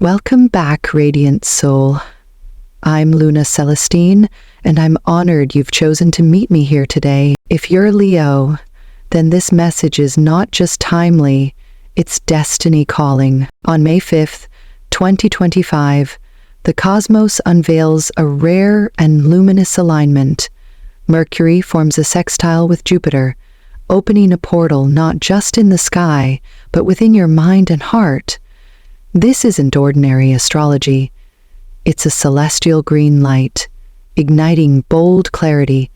Welcome back, Radiant Soul. I'm Luna Celestine, and I'm honored you've chosen to meet me here today. If you're Leo, then this message is not just timely, it's destiny calling. On May 5th, 2025, the cosmos unveils a rare and luminous alignment. Mercury forms a sextile with Jupiter, opening a portal not just in the sky, but within your mind and heart. This isn't ordinary astrology. It's a celestial green light, igniting bold clarity,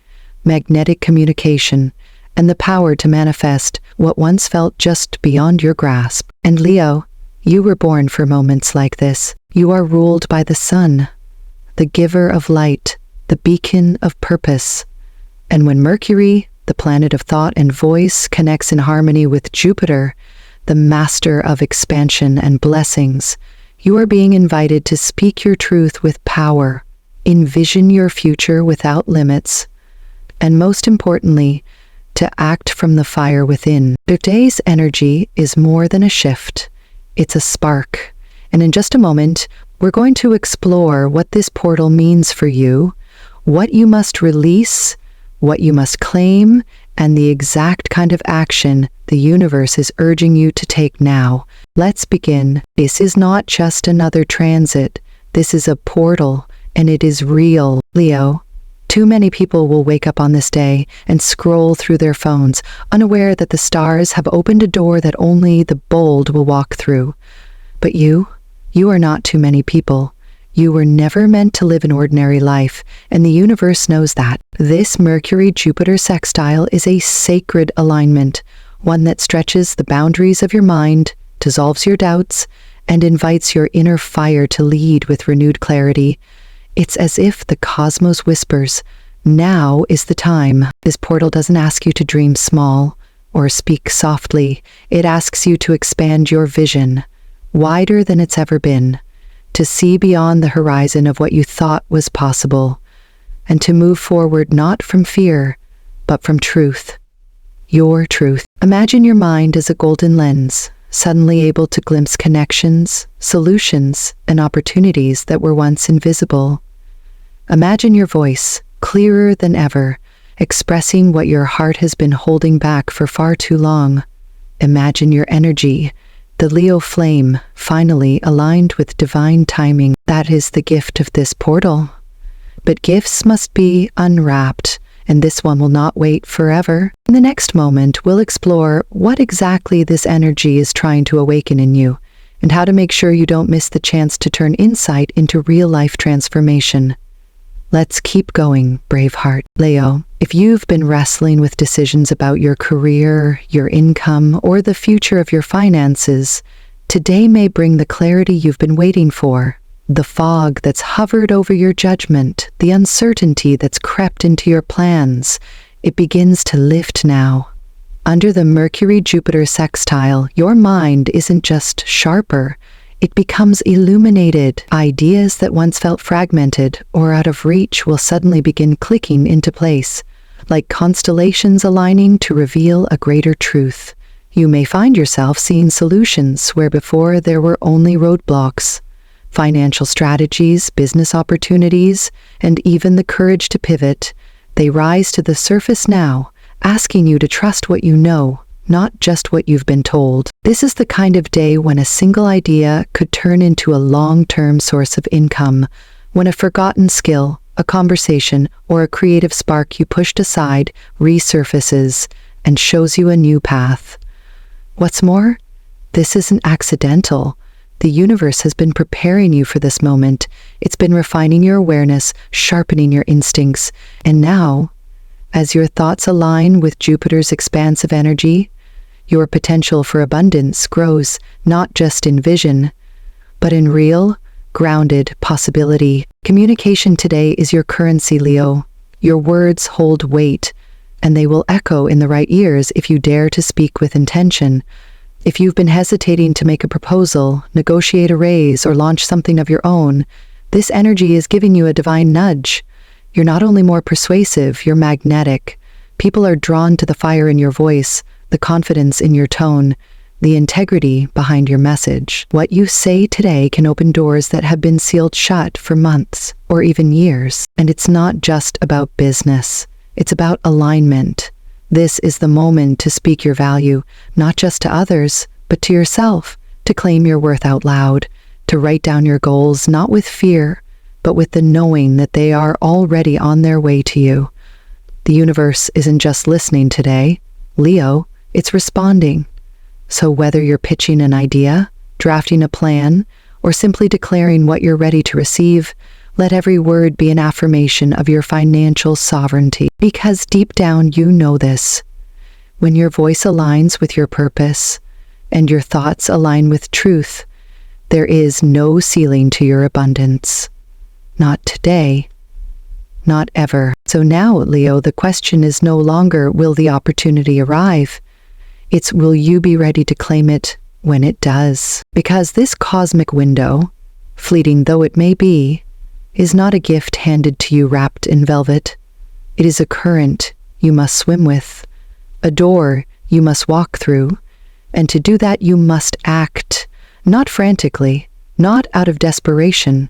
magnetic communication, and the power to manifest what once felt just beyond your grasp. And Leo, you were born for moments like this. You are ruled by the sun, the giver of light, the beacon of purpose. And when Mercury, the planet of thought and voice, connects in harmony with Jupiter, the master of expansion and blessings, you are being invited to speak your truth with power, envision your future without limits, and most importantly, to act from the fire within. Today's energy is more than a shift. It's a spark. And in just a moment, we're going to explore what this portal means for you, what you must release, what you must claim, and the exact kind of action the universe is urging you to take now. Let's begin. This is not just another transit. This is a portal, and it is real. Leo, too many people will wake up on this day and scroll through their phones, unaware that the stars have opened a door that only the bold will walk through. But you are not too many people. You were never meant to live an ordinary life, and the universe knows that. This Mercury-Jupiter sextile is a sacred alignment, one that stretches the boundaries of your mind, dissolves your doubts, and invites your inner fire to lead with renewed clarity. It's as if the cosmos whispers, now is the time. This portal doesn't ask you to dream small or speak softly. It asks you to expand your vision, wider than it's ever been, to see beyond the horizon of what you thought was possible, and to move forward not from fear, but from truth. Your truth. Imagine your mind as a golden lens, suddenly able to glimpse connections, solutions, and opportunities that were once invisible. Imagine your voice, clearer than ever, expressing what your heart has been holding back for far too long. Imagine your energy, the Leo flame, finally aligned with divine timing. That is the gift of this portal. But gifts must be unwrapped, and this one will not wait forever. In the next moment, we'll explore what exactly this energy is trying to awaken in you, and how to make sure you don't miss the chance to turn insight into real-life transformation. Let's keep going, brave heart. Leo, if you've been wrestling with decisions about your career, your income, or the future of your finances, today may bring the clarity you've been waiting for. The fog that's hovered over your judgment, the uncertainty that's crept into your plans, it begins to lift now. Under the Mercury-Jupiter sextile, your mind isn't just sharper, it becomes illuminated. Ideas that once felt fragmented or out of reach will suddenly begin clicking into place, like constellations aligning to reveal a greater truth. You may find yourself seeing solutions where before there were only roadblocks. Financial strategies, business opportunities, and even the courage to pivot, they rise to the surface now, asking you to trust what you know, not just what you've been told. This is the kind of day when a single idea could turn into a long-term source of income, when a forgotten skill, a conversation, or a creative spark you pushed aside resurfaces and shows you a new path. What's more, this isn't accidental. The universe has been preparing you for this moment. It's been refining your awareness, sharpening your instincts, and now, as your thoughts align with Jupiter's expansive energy, your potential for abundance grows not just in vision, but in real, grounded possibility. Communication today is your currency, Leo. Your words hold weight, and they will echo in the right ears if you dare to speak with intention. If you've been hesitating to make a proposal, negotiate a raise, or launch something of your own, this energy is giving you a divine nudge. You're not only more persuasive, you're magnetic. People are drawn to the fire in your voice, the confidence in your tone. the integrity behind your message. What you say today can open doors that have been sealed shut for months or even years. And it's not just about business. It's about alignment. This is the moment to speak your value, not just to others, but to yourself, to claim your worth out loud, to write down your goals, not with fear, but with the knowing that they are already on their way to you. The universe isn't just listening today, Leo, it's responding. So whether you're pitching an idea, drafting a plan, or simply declaring what you're ready to receive, let every word be an affirmation of your financial sovereignty. Because deep down you know this. When your voice aligns with your purpose, and your thoughts align with truth, there is no ceiling to your abundance. Not today. Not ever. So now, Leo, the question is no longer will the opportunity arrive? It's will you be ready to claim it when it does? Because this cosmic window, fleeting though it may be, is not a gift handed to you wrapped in velvet. It is a current you must swim with, a door you must walk through, and to do that you must act, not frantically, not out of desperation,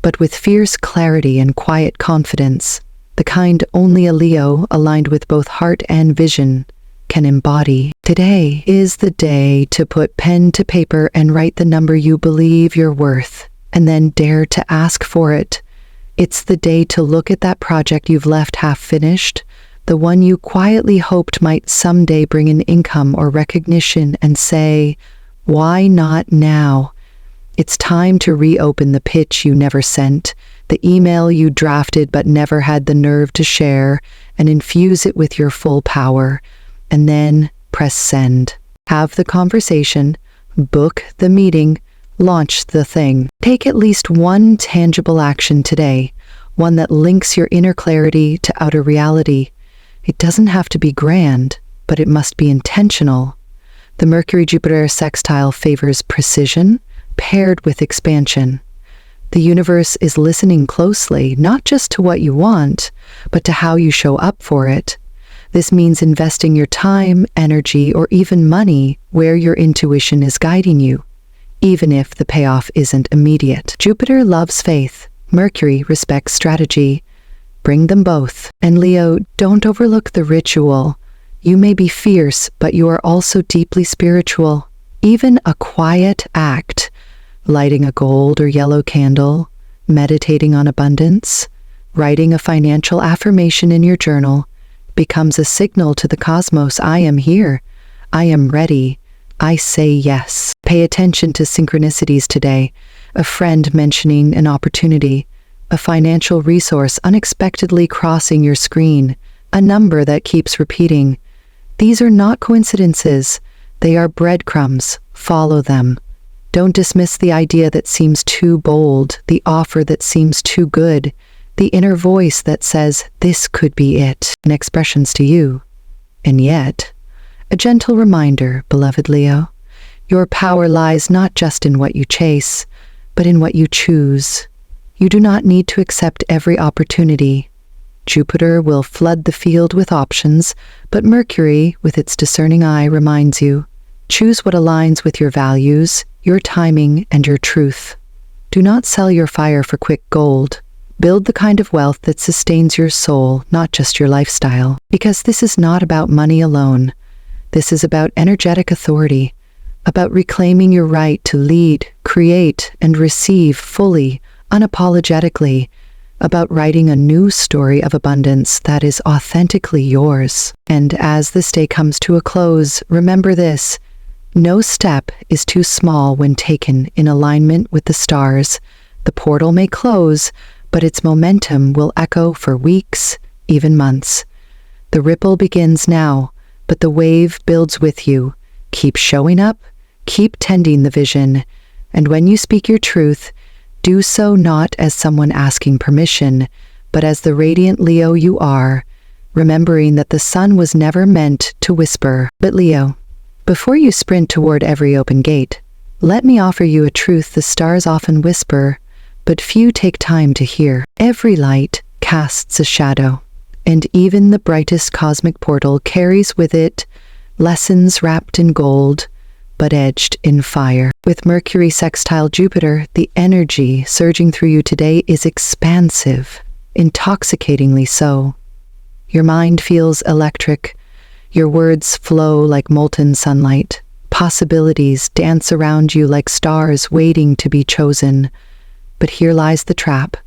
but with fierce clarity and quiet confidence, the kind only a Leo aligned with both heart and vision can embody. Today is the day to put pen to paper and write the number you believe you're worth, and then dare to ask for it. It's the day to look at that project you've left half finished, the one you quietly hoped might someday bring in income or recognition, and say, why not now? It's time to reopen the pitch you never sent, the email you drafted but never had the nerve to share, and infuse it with your full power. And then press send. Have the conversation, book the meeting, launch the thing. Take at least one tangible action today, one that links your inner clarity to outer reality. It doesn't have to be grand, but it must be intentional. The Mercury-Jupiter sextile favors precision, paired with expansion. The universe is listening closely, not just to what you want, but to how you show up for it. This means investing your time, energy, or even money where your intuition is guiding you, even if the payoff isn't immediate. Jupiter loves faith. Mercury respects strategy. Bring them both. And Leo, don't overlook the ritual. You may be fierce, but you are also deeply spiritual. Even a quiet act, lighting a gold or yellow candle, meditating on abundance, writing a financial affirmation in your journal, becomes a signal to the cosmos. I am here. I am ready. I say yes. Pay attention to synchronicities today. A friend mentioning an opportunity, a financial resource unexpectedly crossing your screen, a number that keeps repeating. These are not coincidences. They are breadcrumbs. Follow them. Don't dismiss the idea that seems too bold, the offer that seems too good, the inner voice that says, this could be it, and expressions to you. And yet, a gentle reminder, beloved Leo, your power lies not just in what you chase, but in what you choose. You do not need to accept every opportunity. Jupiter will flood the field with options, but Mercury, with its discerning eye, reminds you, choose what aligns with your values, your timing, and your truth. Do not sell your fire for quick gold. Build the kind of wealth that sustains your soul, not just your lifestyle. Because this is not about money alone. This is about energetic authority, about reclaiming your right to lead, create, and receive fully, unapologetically, about writing a new story of abundance that is authentically yours. And as this day comes to a close, remember this: no step is too small when taken in alignment with the stars. The portal may close, but its momentum will echo for weeks, even months. The ripple begins now, but the wave builds with you. Keep showing up, keep tending the vision, and when you speak your truth, do so not as someone asking permission, but as the radiant Leo you are, remembering that the sun was never meant to whisper. But Leo, before you sprint toward every open gate, let me offer you a truth the stars often whisper, but few take time to hear. Every light casts a shadow, and even the brightest cosmic portal carries with it lessons wrapped in gold, but edged in fire. With Mercury sextile Jupiter, the energy surging through you today is expansive, intoxicatingly so. Your mind feels electric. Your words flow like molten sunlight. Possibilities dance around you like stars waiting to be chosen. But here lies the trap.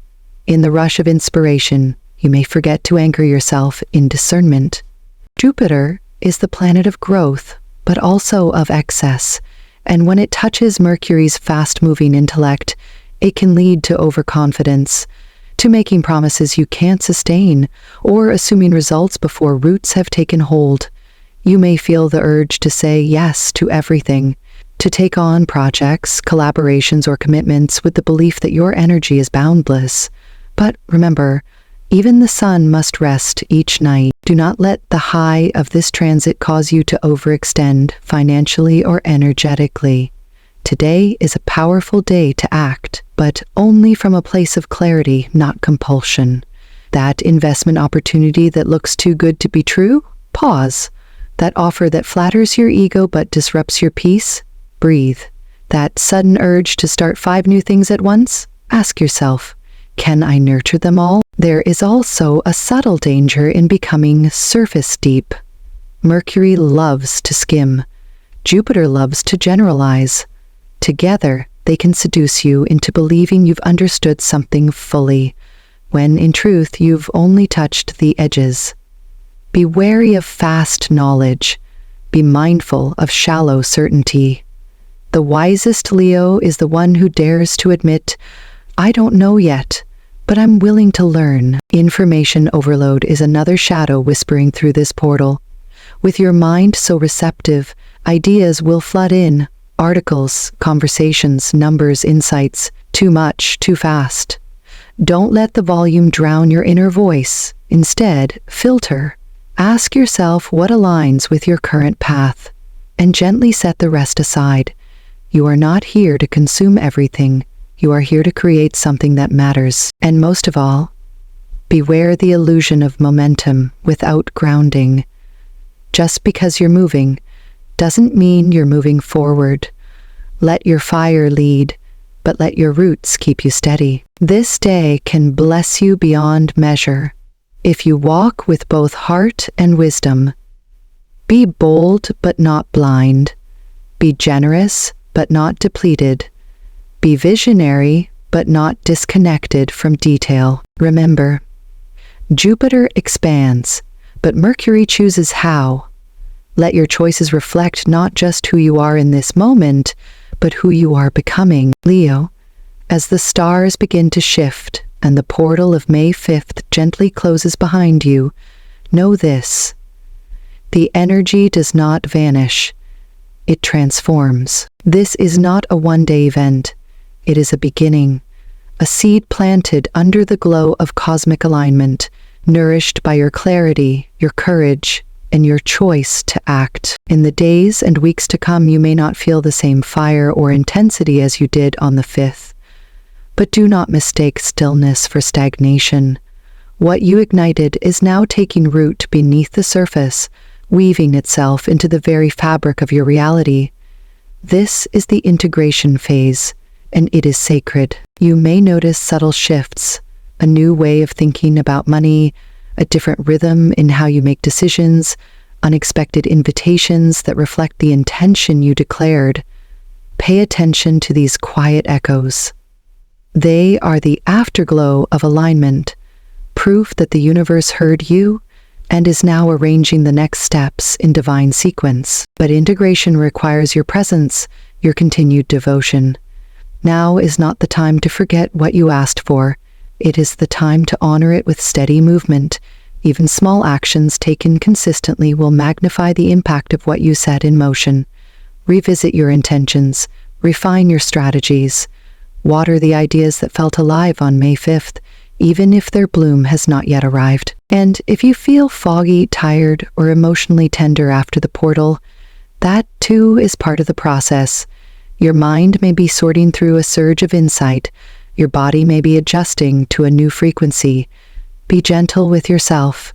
In the rush of inspiration, you may forget to anchor yourself in discernment. Jupiter is the planet of growth, but also of excess, and when it touches Mercury's fast-moving intellect, it can lead to overconfidence, to making promises you can't sustain, or assuming results before roots have taken hold. You may feel the urge to say yes to everything, to take on projects, collaborations, or commitments with the belief that your energy is boundless. But remember, even the sun must rest each night. Do not let the high of this transit cause you to overextend financially or energetically. Today is a powerful day to act, but only from a place of clarity, not compulsion. That investment opportunity that looks too good to be true? Pause. That offer that flatters your ego but disrupts your peace? Breathe. That sudden urge to start 5 new things at once? Ask yourself, can I nurture them all? There is also a subtle danger in becoming surface deep. Mercury loves to skim. Jupiter loves to generalize. Together, they can seduce you into believing you've understood something fully, when in truth you've only touched the edges. Be wary of fast knowledge. Be mindful of shallow certainty. The wisest Leo is the one who dares to admit, I don't know yet, but I'm willing to learn. Information overload is another shadow whispering through this portal. With your mind so receptive, ideas will flood in. Articles, conversations, numbers, insights. Too much, too fast. Don't let the volume drown your inner voice. Instead, filter. Ask yourself what aligns with your current path, and gently set the rest aside. You are not here to consume everything. You are here to create something that matters. And most of all, beware the illusion of momentum without grounding. Just because you're moving doesn't mean you're moving forward. Let your fire lead, but let your roots keep you steady. This day can bless you beyond measure if you walk with both heart and wisdom. Be bold but not blind. Be generous but not depleted. Be visionary, but not disconnected from detail. Remember, Jupiter expands, but Mercury chooses how. Let your choices reflect not just who you are in this moment, but who you are becoming. Leo, as the stars begin to shift and the portal of May 5th gently closes behind you, know this: the energy does not vanish. It transforms. This is not a one-day event. It is a beginning, a seed planted under the glow of cosmic alignment, nourished by your clarity, your courage, and your choice to act. In the days and weeks to come, you may not feel the same fire or intensity as you did on the 5th. But do not mistake stillness for stagnation. What you ignited is now taking root beneath the surface, weaving itself into the very fabric of your reality. This is the integration phase, and it is sacred. You may notice subtle shifts, a new way of thinking about money, a different rhythm in how you make decisions, unexpected invitations that reflect the intention you declared. Pay attention to these quiet echoes. They are the afterglow of alignment, proof that the universe heard you and is now arranging the next steps in divine sequence. But integration requires your presence, your continued devotion. Now is not the time to forget what you asked for. It is the time to honor it with steady movement. Even small actions taken consistently will magnify the impact of what you set in motion. Revisit your intentions, refine your strategies, water the ideas that felt alive on May 5th, even if their bloom has not yet arrived. And if you feel foggy, tired, or emotionally tender after the portal, that too is part of the process. Your mind may be sorting through a surge of insight. Your body may be adjusting to a new frequency. Be gentle with yourself.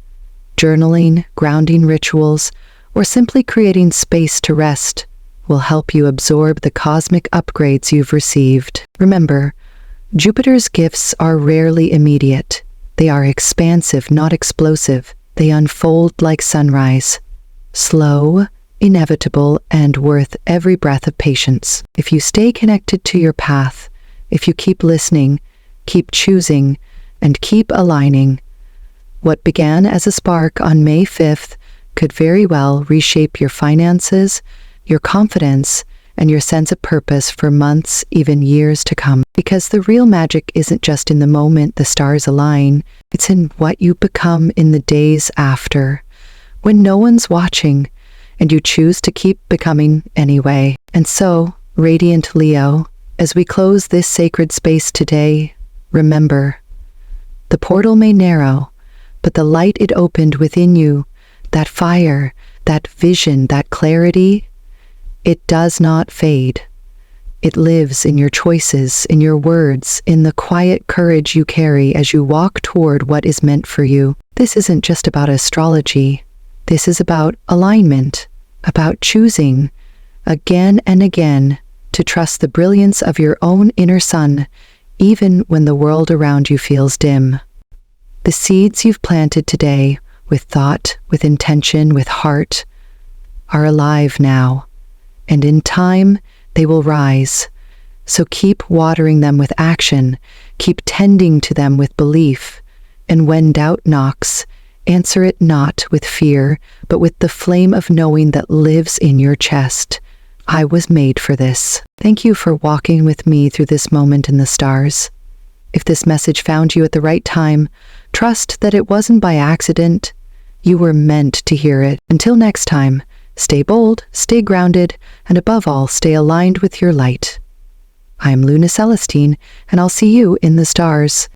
Journaling, grounding rituals, or simply creating space to rest will help you absorb the cosmic upgrades you've received. Remember, Jupiter's gifts are rarely immediate. They are expansive, not explosive. They unfold like sunrise. Slow, inevitable, and worth every breath of patience. If you stay connected to your path, if you keep listening, keep choosing, and keep aligning, what began as a spark on May 5th could very well reshape your finances, your confidence, and your sense of purpose for months, even years to come. Because the real magic isn't just in the moment the stars align, it's in what you become in the days after, when no one's watching, and you choose to keep becoming anyway. And so, Radiant Leo, as we close this sacred space today, remember, the portal may narrow, but the light it opened within you, that fire, that vision, that clarity, it does not fade. It lives in your choices, in your words, in the quiet courage you carry as you walk toward what is meant for you. This isn't just about astrology. This is about alignment, about choosing, again and again, to trust the brilliance of your own inner sun, even when the world around you feels dim. The seeds you've planted today, with thought, with intention, with heart, are alive now, and in time they will rise. So keep watering them with action, keep tending to them with belief, and when doubt knocks, answer it not with fear, but with the flame of knowing that lives in your chest. I was made for this. Thank you for walking with me through this moment in the stars. If this message found you at the right time, trust that it wasn't by accident. You were meant to hear it. Until next time, stay bold, stay grounded, and above all, stay aligned with your light. I'm Luna Celestine, and I'll see you in the stars.